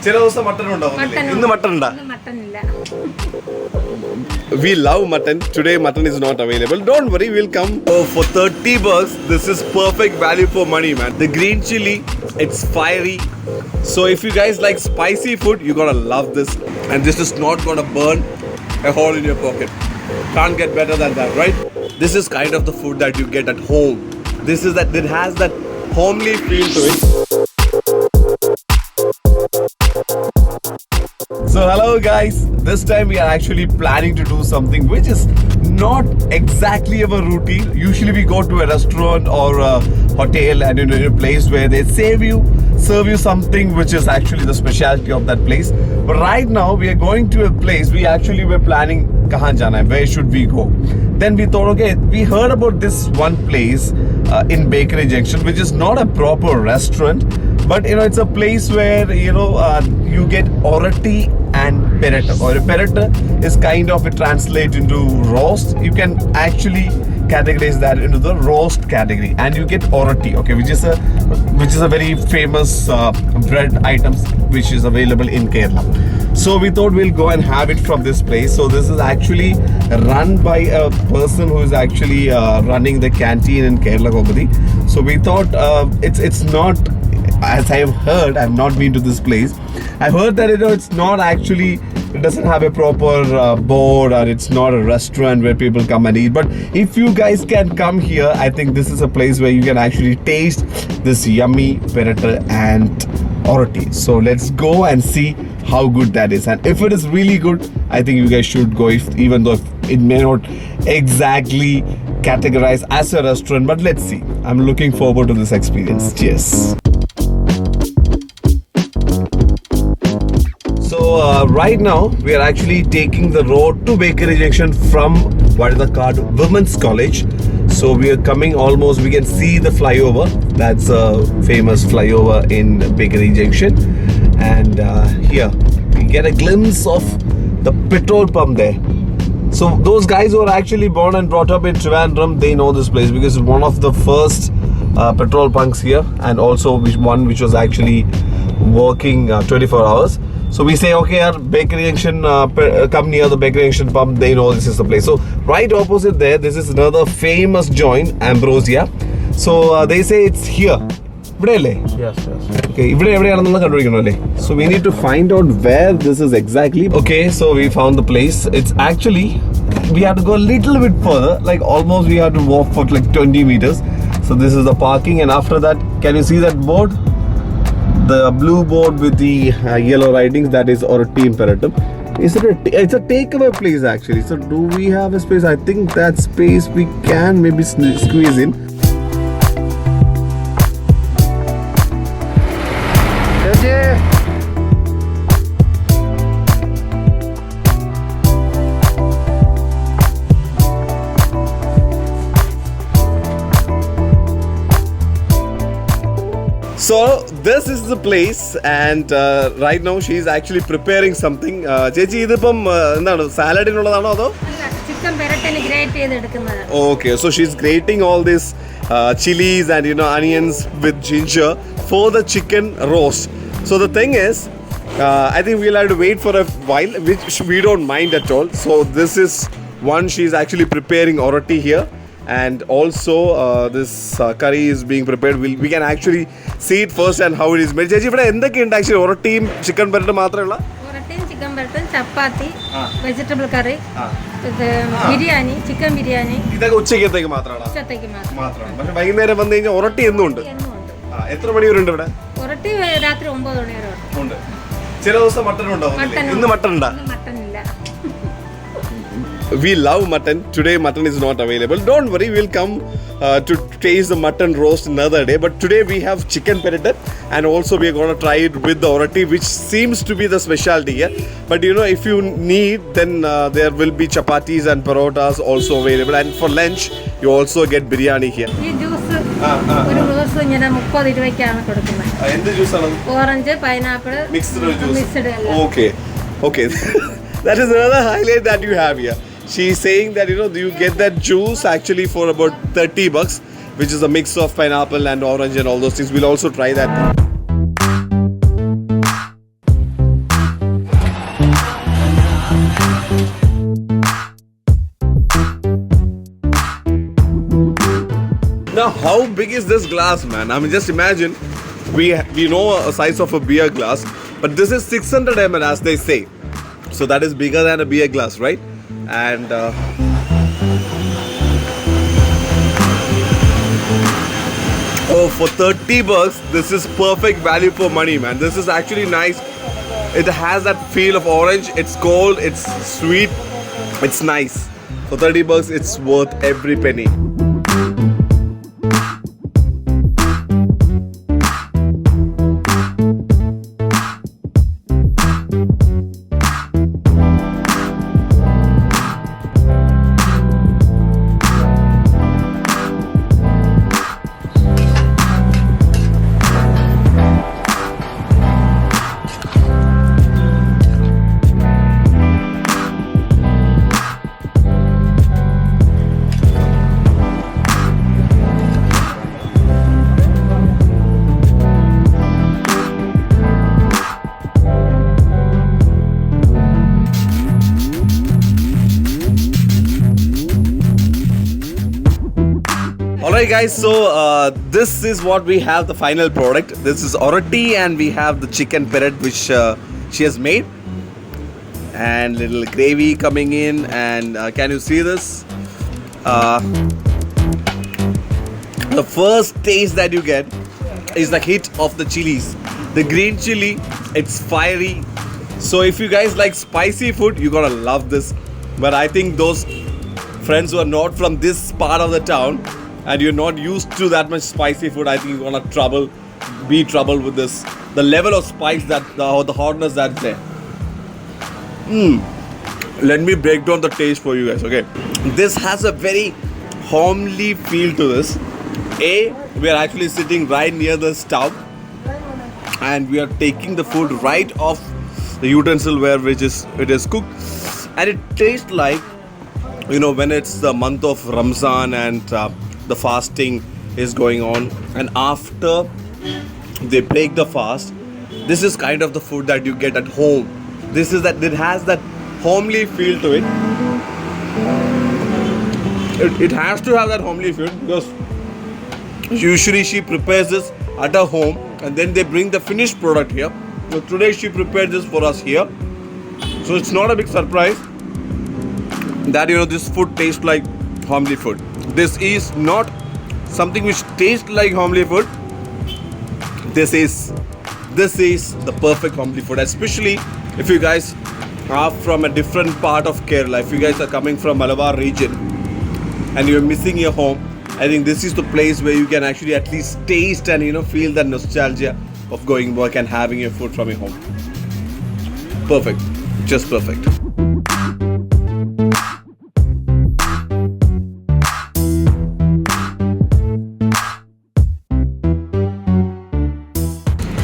We love mutton. Today mutton is not available. Don't worry, we'll come. Oh, for 30 bucks, this is perfect value for money, man. The green chili, it's fiery. So if you guys like spicy food, you gotta love this. And this is not gonna burn a hole in your pocket. Can't get better than that, right? This is kind of the food that you get at home. This is that, it has that homely feel to it. So hello guys, this time we are actually planning to do something which is not exactly our routine. Usually we go to a restaurant or a hotel and in a place where they serve you something which is actually the specialty of that place. But right now we are going to a place we actually were planning kahan jana hai, where should we go. Then we thought, okay, we heard about this one place in Bakery Junction, which is not a proper restaurant, but it's a place where you get Orotti and Perattu. Or Perattu is kind of, it translates into roast. You can actually categorize that into the roast category, and you get Orotti, okay, which is a very famous bread items which is available in Kerala. So we thought we'll go and have it from this place. So this is actually run by a person who is actually running the canteen in Kerala Gopati. So we thought it's not, as I've heard, I've not been to this place. I've heard that it's not actually, it doesn't have a proper board, or it's not a restaurant where people come and eat. But if you guys can come here, I think this is a place where you can actually taste this yummy Perattu and Orotti. So let's go and see how good that is. And if it is really good, I think you guys should go, even though it may not exactly categorize as a restaurant. But let's see. I'm looking forward to this experience. Cheers. So right now we are actually taking the road to Bakery Junction from Women's College. So we are coming almost, we can see the flyover. That's a famous flyover in Bakery Junction. And here we get a glimpse of the petrol pump there. So those guys who are actually born and brought up in Trivandrum, they know this place because it's one of the first petrol pumps here, and also one which was actually working 24 hours. So we say, okay, our Bakery Junction, come near the Bakery Junction pump, they know this is the place. So right opposite there, this is another famous joint, Ambrosia. So they say it's here. Yes. Okay, so we need to find out where this is exactly. Okay, so we found the place. It's actually, we have to go a little bit further, like almost we have to walk for like 20 meters. So this is the parking, and after that, can you see that board? The blue board with the yellow writings, that is Orotti Perattu. It's a takeaway place actually. So do we have a space? I think that space we can maybe squeeze in. So this is the place, and right now she is actually preparing something. Chechi, idipam salad inulladano ado? Chicken perattu grate cheyidedukkunna. Okay, so she's grating all these chilies and onions with ginger for the chicken roast. So the thing is, I think we'll have to wait for a while, which we don't mind at all. So this is one, she's actually preparing Orotti here. And also this curry is being prepared. We can actually see it first and how it is made. Chechi, actually Orotti chicken perattu matralla? Orotti chicken perattu, chapati, vegetable curry, biryani, chicken biryani. Idakke uchchakkethekku maatrana? Uchchakkethekku maatrana. പക്ഷേ വൈകുന്നേരം വന്നു കഴിഞ്ഞാൽ Orotti എന്നും ഉണ്ട്. എത്ര മണി വരെ ഉണ്ട് ഇവിടെ? Orotti രാത്രി 9 മണി വരെ ഉണ്ട്. ചില ദിവസം മട്ടൺ ഉണ്ടാവും. ഇന്ന് മട്ടൺ ഇല്ല. We love mutton. Today mutton is not available. Don't worry, we'll come to taste the mutton roast another day. But today we have chicken perattu, and also we are going to try it with the Orotti, which seems to be the specialty here. But if you need, then there will be chapatis and parotas also available. And for lunch, you also get biryani here. This juice, ഒരു juice ഇങ്ങനെ 30 രൂപയ്ക്കാണ് കൊടുക്കുന്നത്. എന്ത് ജ്യൂസാണ്? Orange, pineapple, mixed juice. Mixed അല്ല. Okay. That is another highlight that you have here. She's saying that you get that juice actually for about 30 bucks, which is a mix of pineapple and orange and all those things. We'll also try that. Now, how big is this glass, man? I mean, just imagine. We know a size of a beer glass, but this is 600 ml, as they say. So that is bigger than a beer glass, right? And oh, for 30 bucks, this is perfect value for money, man. This is actually nice. It has that feel of orange. It's cold, it's sweet, it's nice. For 30 bucks, it's worth every penny. Alright guys, so this is what we have, the final product. This is Orotti, and we have the chicken perattu which she has made, and little gravy coming in, and can you see this? The first taste that you get is the hit of the chilies. The green chili, it's fiery. So if you guys like spicy food, you're gonna love this. But I think those friends who are not from this part of the town and you're not used to that much spicy food, I think you're gonna be trouble with this. The level of spice or the hotness that's there. Let me break down the taste for you guys, okay? This has a very homely feel to this. We are actually sitting right near the stove, and we are taking the food right off the utensil where it is cooked, and it tastes like, you know, when it's the month of Ramzan and the fasting is going on, and after they break the fast, this is kind of the food that you get at home. This is that it has that homely feel to it. It has to have that homely feel because usually she prepares this at her home and then they bring the finished product here. So today she prepared this for us here. So it's not a big surprise that, you know, this food tastes like homely food. This is not something which tastes like homely food. This is the perfect homely food, especially if you guys are from a different part of Kerala. If you guys are coming from Malabar region and you're missing your home, I think this is the place where you can actually at least taste and, you know, feel the nostalgia of going work and having your food from your home. Perfect, just perfect.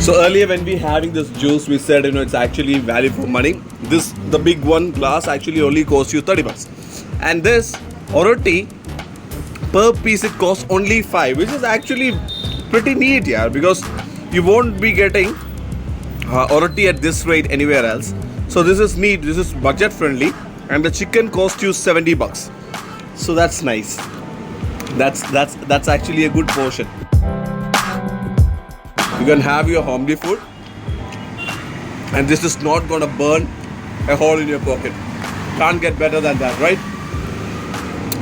So earlier when we having this juice, we said, you know, it's actually value for money. The big one glass actually only costs you 30 bucks. And this Orotti, per piece it costs only 5, which is actually pretty neat, yeah, because you won't be getting Orotti at this rate anywhere else. So this is neat, this is budget friendly, and the chicken costs you 70 bucks. So that's nice. That's actually a good portion. You can have your homely food, and this is not gonna burn a hole in your pocket. Can't get better than that, right?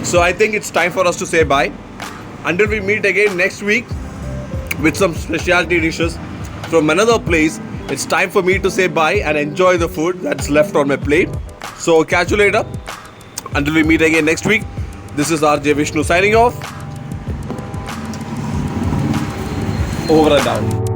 So I think it's time for us to say bye. Until we meet again next week with some specialty dishes from another place, it's time for me to say bye and enjoy the food that's left on my plate. So catch you later. Until we meet again next week, this is RJ Vishnu signing off. Over and out.